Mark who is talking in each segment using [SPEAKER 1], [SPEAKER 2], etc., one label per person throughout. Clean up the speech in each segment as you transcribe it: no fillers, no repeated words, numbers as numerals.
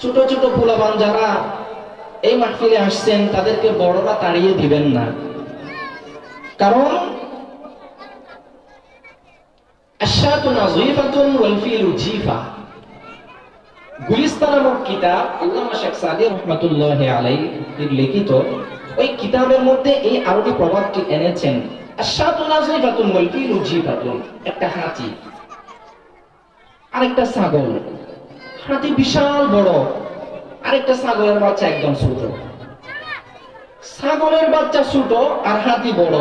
[SPEAKER 1] ছোট ছোট পোলাপান যারা এই মাহফিলে আসছেন তাদেরকে বড়রা তাড়িয়ে দিবেন না, কারণ আশশাতু নাযীফাতুন ওয়াল ফিলু জীফা। গুলিস্তান নামক কিতাব আল্লামা শেখ সাদী রাহমাতুল্লাহি আলাইহি লিখিত, ওই কিতাবের মধ্যে এই আরবি প্রবাদটি এনেছেন, আশশাতু নাযীফাতুন ওয়াল ফিলু জীফাতুন। একটা হাতি আরেকটা ছাগল, হাতি বিশাল বড়, আরেকটা ছাগলের বাচ্চা একদম ছোট। ছাগলের বাচ্চা ছোট আর হাতি বড়,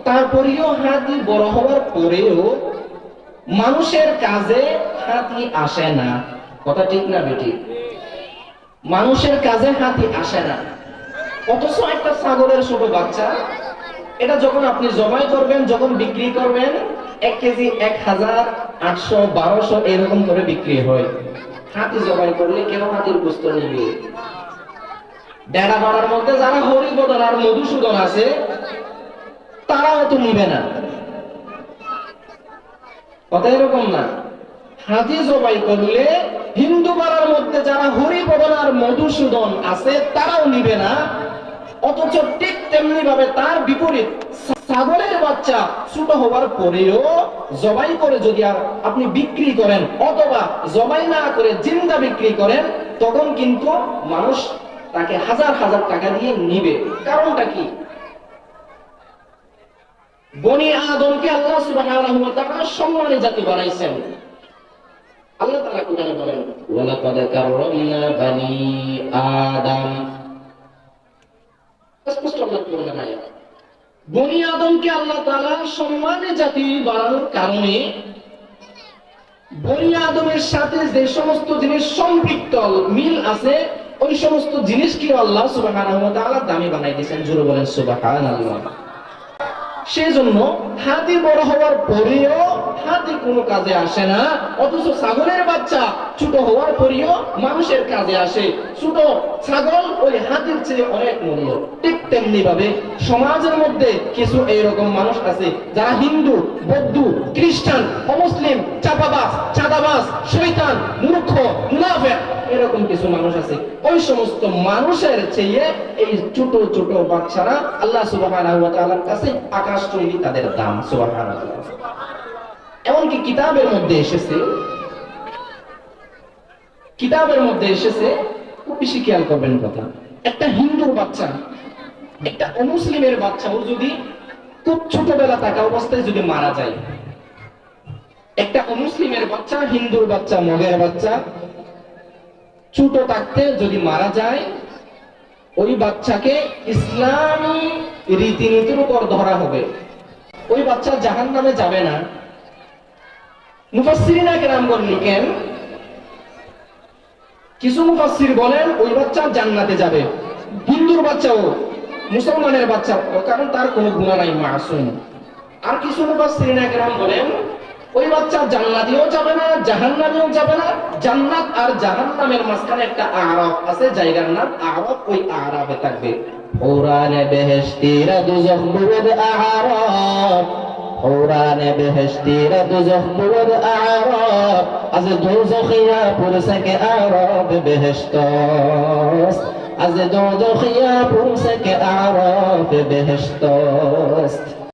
[SPEAKER 1] তারপরেও হাতি বড় হওয়ার পরেও মানুষের কাজে হাতি আসে না। কথা ঠিক না বেটি? মানুষের কাজে হাতি আসে না। অথচ একটা ছাগলের ছোট বাচ্চা, এটা যখন আপনি জবাই করবেন, যখন বিক্রি করবেন, 1 কেজি 1800 1200 এরকম করে বিক্রি হয়। হাতি জবাই করলে কেন হাতির গোশত নিবে? ডেড়া পাড়ার মধ্যে যারা হরিবদন আর মধুসূদন আছে তারাও তো নিবে না। কথা এরকম না। হাতি জবাই করলে হিন্দু পাড়ার মধ্যে যারা হরিবদন আর মধুসূদন আছে তারাও নিবে না। অথচ ঠিক তেমনি ভাবে তার বিপরীত ছাগলের বাচ্চা ছোট হওয়ার পরেও জবাই করে যদি আপনি বিক্রি করেন অথবা জবাই না করে জিন্দা বিক্রি করেন, তখন কিন্তু মানুষ তাকে হাজার হাজার টাকা দিয়ে নিবে। কারণটা কি? বনি আদমকে আল্লাহ সুবহানাহু ওয়া তাআলা সম্মানী জাতি বানাইছেন। আল্লাহ তাআলা কোরআনে বলেন, ওয়ালাকাদ কাররামনা বানি আদম। স্পষ্ট আল্লাহ কোরআনে আয়াত। বনি আদমকে আল্লাহ তাআলা সম্মানী জাতি বানানোর কারণে বনি আদমের সাথে যে সমস্ত জিনিস সম্পৃক্ত মিল আছে, ওই সমস্ত জিনিসকে আল্লাহ সুবহানাহু ওয়া তাআলা দামি বানাই দিয়েছেন। জোরে বলেন সুবহানাল্লাহ। সেজন্য হাতি বড় হওয়ার পরেও হাতি কোনো কাজে আসে না, অথচ ছাগলের বাচ্চা ছোট হওয়ার পরেও মানুষের কাজে আসে। ছোট ছাগল ওই হাতির চেয়ে অনেক মূল্য। ঠিক তেমনি ভাবে সমাজের মধ্যে কিছু এইরকম মানুষ আছে যারা হিন্দু, বৌদ্ধ, খ্রিস্টান, অমুসলিম, চাপাবাজ, চাঁদাবাজ, শয়তান, মূর্খ, মুনাফিক, এরকম কিছু মানুষ আছে। ওই সমস্ত মানুষের চেয়ে এই ছোট ছোট বাচ্চারা আল্লাহ সুবহানাহু ওয়া তাআলার কাছে আকাশচুম্বী তাদের দাম। সুবহানাল্লাহ। এমনকি কিতাবের মধ্যে এসেছে, খুব বেশি খেয়াল করবেন কথা, একটা হিন্দুর বাচ্চা একটা অমুসলিমের বাচ্চাও যদি খুব ছোটবেলা থাকা অবস্থায় যদি মারা যায়, একটা অমুসলিমের বাচ্চা, হিন্দুর বাচ্চা, মগের বাচ্চা ছোট থাকতে যদি মারা যায়, ওই বাচ্চাকে ইসলামী রীতিনীতির উপর ধরা হবে। ওই বাচ্চা জাহান্নামে যাবে না। মুফাসসিরিনা কেরামগণ লিখেন, কিছু মুফাসসির বলেন ওই বাচ্চা জান্নাতে যাবে, হিন্দুর বাচ্চাও, মুসলমানের বাচ্চা, কারণ তার কোনো গুনাহ নাই, মাসুম। আর কিছু মুফাসসিরিনা কেরাম বলেন ওই বাচ্চা জান্নাতেও যাবে না, জাহান্নামেও যাবে না। জান্নাত আর জাহান্নামের মাঝখানে একটা আরাফ আছে, জায়গার নাম আরাফ, ওই আরাফে থাকবে। হুরানে বেহেশতিরা দুজখ বুদ আরাফ, হুরানে বেহেশতিরা দুজখ বুদ আরাফ, আজ দুজখিয়া পুরসকে আরাফ বেহেশতস, আজ দুজখিয়া পুরসকে আরাফ বেহেশতস।